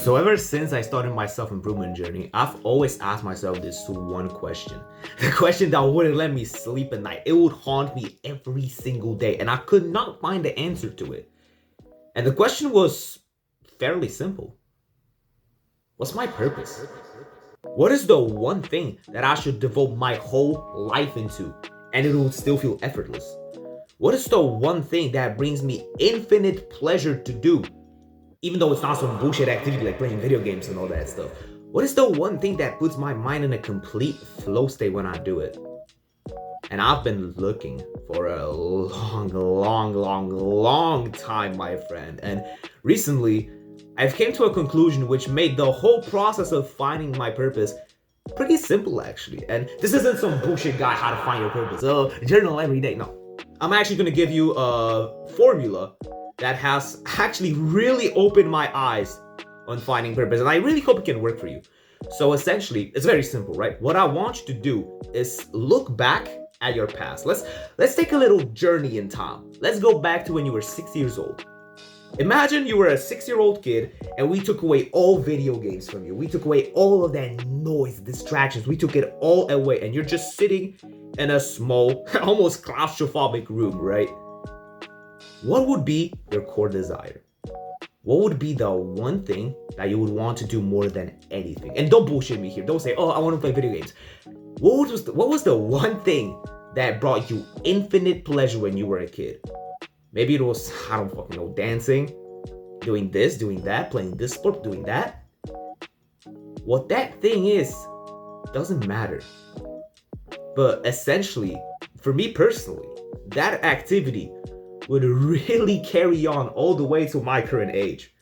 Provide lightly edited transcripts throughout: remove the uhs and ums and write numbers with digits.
So ever since I started my self-improvement journey, I've always asked myself this one question. The question that wouldn't let me sleep at night. It would haunt me every single day, and I could not find the answer to it. And the question was fairly simple. What's my purpose? What is the one thing that I should devote my whole life into and it will still feel effortless? What is the one thing that brings me infinite pleasure to do, even though it's not some bullshit activity like playing video games and all that stuff? What is the one thing that puts my mind in a complete flow state when I do it? And I've been looking for a long time, my friend. And recently, I've came to a conclusion which made the whole process of finding my purpose pretty simple, actually. And this isn't some bullshit guy, how to find your purpose. Oh, journal every day. No. I'm actually going to give you a formula that has actually really opened my eyes on finding purpose. And I really hope it can work for you. So essentially, it's very simple, right? What I want you to do is look back at your past. Let's take a little journey in time. Let's go back to when you were 6 years old. Imagine you were a 6-year-old kid and we took away all video games from you. We took away all of that noise, distractions. We took it all away and you're just sitting in a small, almost claustrophobic room, right? What would be your core desire? What would be the one thing that you would want to do more than anything? And don't bullshit me here. Don't say, oh, I want to play video games. What was the one thing that brought you infinite pleasure when you were a kid? Maybe it was, I don't fucking know, dancing, doing this, doing that, playing this sport, doing that. What that thing is doesn't matter. But essentially, for me personally, that activity would really carry on all the way to my current age.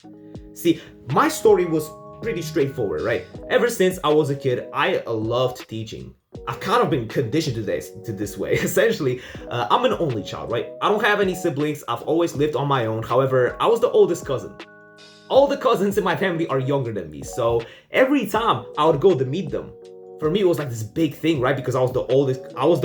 See, my story was pretty straightforward, right? Ever since I was a kid, I loved teaching. I've kind of been conditioned to this way. Essentially, I'm an only child, right? I don't have any siblings. I've always lived on my own. However, I was the oldest cousin. All the cousins in my family are younger than me. So every time I would go to meet them, for me, it was like this big thing, right? Because I was the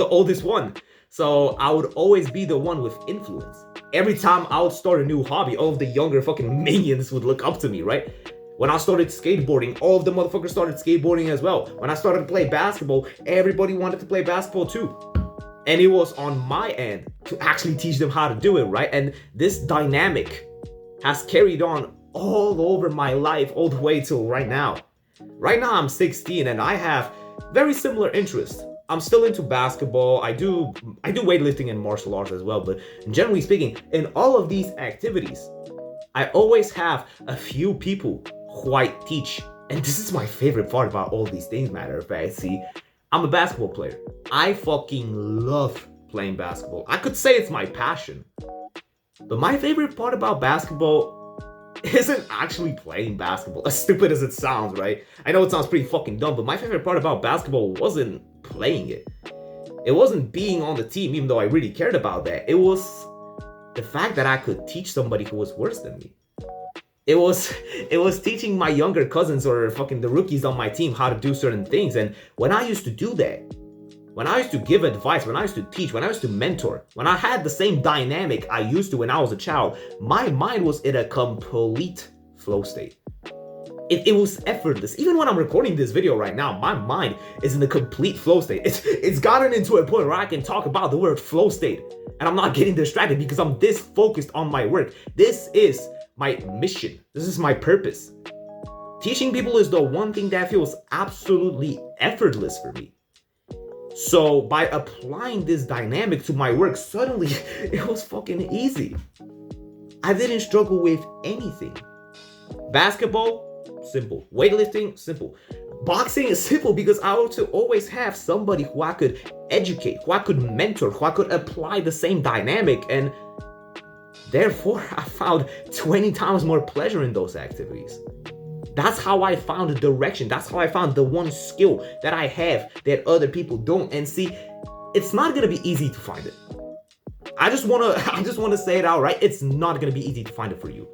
oldest one. So I would always be the one with influence. Every time I would start a new hobby, all of the younger fucking minions would look up to me, right? When I started skateboarding, all of the motherfuckers started skateboarding as well. When I started to play basketball, everybody wanted to play basketball too. And it was on my end to actually teach them how to do it, right? And this dynamic has carried on all over my life, all the way till right now. Right now I'm 16 and I have very similar interests. I'm still into basketball. I do weightlifting and martial arts as well. But generally speaking, in all of these activities, I always have a few people who I teach. And this is my favorite part about all these things, matter of fact. See, I'm a basketball player. I fucking love playing basketball. I could say it's my passion. But my favorite part about basketball isn't actually playing basketball. As stupid as it sounds, right? I know it sounds pretty fucking dumb, but my favorite part about basketball wasn't playing it. It wasn't being on the team, even though I really cared about that. It was the fact that I could teach somebody who was worse than me. It was teaching my younger cousins or fucking the rookies on my team how to do certain things. And when I used to do that, when I used to give advice, when I used to teach, when I used to mentor, when I had the same dynamic I used to when I was a child, my mind was in a complete flow state. It was effortless. Even when I'm recording this video right now, my mind is in a complete flow state. It's gotten into a point where I can talk about the word flow state and I'm not getting distracted because I'm this focused on my work. This is my mission. This is my purpose. Teaching people is the one thing that feels absolutely effortless for me. So by applying this dynamic to my work, suddenly it was fucking easy. I didn't struggle with anything. Basketball, simple. Weightlifting, simple. Boxing is simple because I also always have somebody who I could educate, who I could mentor, who I could apply the same dynamic, and therefore I found 20 times more pleasure in those activities. That's how I found the direction. That's how I found the one skill that I have that other people don't. And see, it's not gonna be easy to find it. I just wanna say it out, right? It's not gonna be easy to find it for you.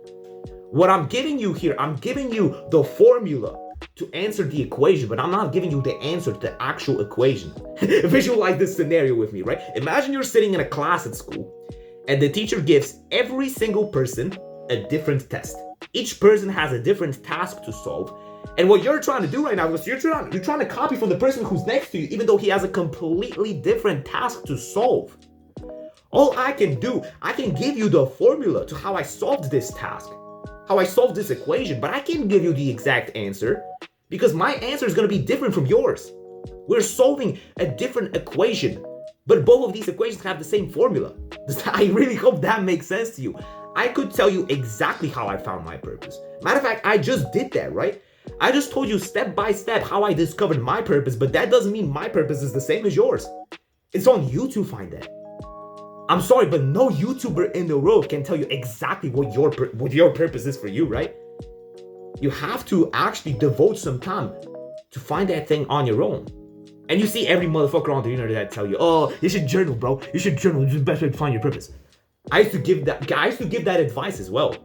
What I'm giving you here, I'm giving you the formula to answer the equation, but I'm not giving you the answer to the actual equation. Visualize this scenario with me, right? Imagine you're sitting in a class at school and the teacher gives every single person a different test. Each person has a different task to solve. And what you're trying to do right now is you're trying to copy from the person who's next to you, even though he has a completely different task to solve. All I can do, I can give you the formula to how I solved this task, how I solved this equation, but I can't give you the exact answer because my answer is going to be different from yours. We're solving a different equation, but both of these equations have the same formula. I really hope that makes sense to you. I could tell you exactly how I found my purpose. Matter of fact, I just did that, right? I just told you step by step how I discovered my purpose, but that doesn't mean my purpose is the same as yours. It's on you to find that. I'm sorry, but no YouTuber in the world can tell you exactly what your purpose is for you, right? You have to actually devote some time to find that thing on your own. And you see every motherfucker on the internet that tell you, oh, you should journal, bro. You should journal. It's the best way to find your purpose. I used to give that advice as well.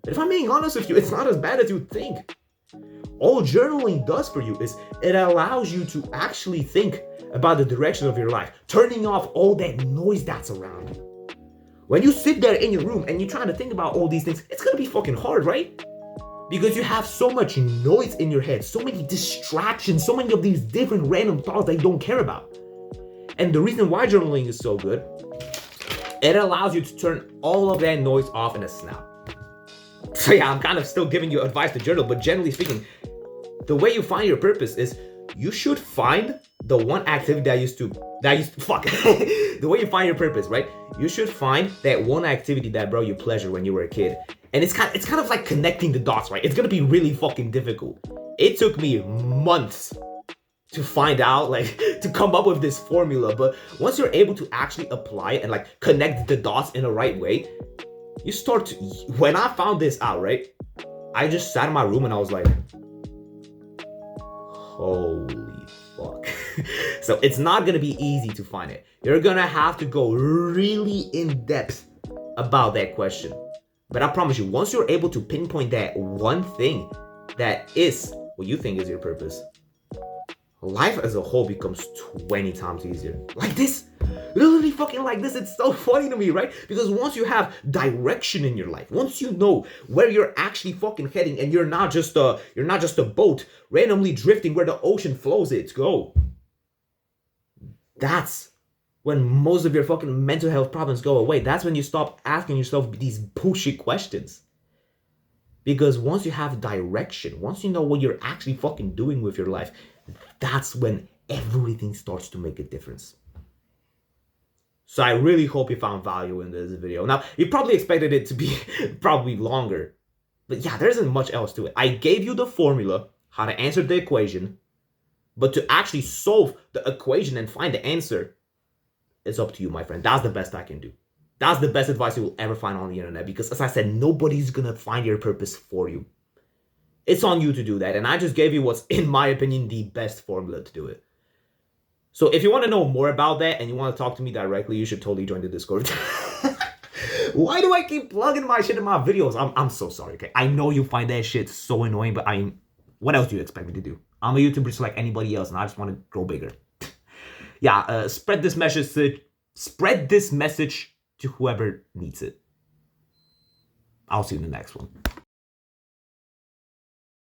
But if I'm being honest with you, it's not as bad as you think. All journaling does for you is it allows you to actually think about the direction of your life, turning off all that noise that's around you. When you sit there in your room and you're trying to think about all these things, it's gonna be fucking hard, right? Because you have so much noise in your head, so many distractions, so many of these different random thoughts that you don't care about. And the reason why journaling is so good, it allows you to turn all of that noise off in a snap. So yeah, I'm kind of still giving you advice to journal, but generally speaking, the way you find your purpose is you should find the one activity the way you find your purpose, right? You should find that one activity that brought you pleasure when you were a kid. And it's kind of like connecting the dots, right? It's gonna be really fucking difficult. It took me months to find out, like, to come up with this formula. But once you're able to actually apply it and like connect the dots in the right way, you start to, when I found this out, right? I just sat in my room and I was like, holy fuck. So it's not gonna be easy to find it. You're gonna have to go really in depth about that question. But I promise you, once you're able to pinpoint that one thing that is what you think is your purpose, life as a whole becomes 20 times easier. Like this, literally fucking like this. It's so funny to me, right? Because once you have direction in your life, once you know where you're actually fucking heading, and you're not just a boat randomly drifting where the ocean flows it to go, that's when most of your fucking mental health problems go away. That's when you stop asking yourself these bullshit questions. Because once you have direction, once you know what you're actually fucking doing with your life, that's when everything starts to make a difference. So I really hope you found value in this video. Now, you probably expected it to be probably longer. But yeah, there isn't much else to it. I gave you the formula, how to answer the equation. But to actually solve the equation and find the answer, it's up to you, my friend. That's the best I can do. That's the best advice you will ever find on the internet. Because as I said, nobody's gonna find your purpose for you. It's on you to do that. And I just gave you what's, in my opinion, the best formula to do it. So if you want to know more about that and you want to talk to me directly, you should totally join the Discord. Why do I keep plugging my shit in my videos? I'm so sorry, okay? I know you find that shit so annoying, but what else do you expect me to do? I'm a YouTuber just like anybody else, and I just want to grow bigger. Yeah, spread this message to whoever needs it. I'll see you in the next one.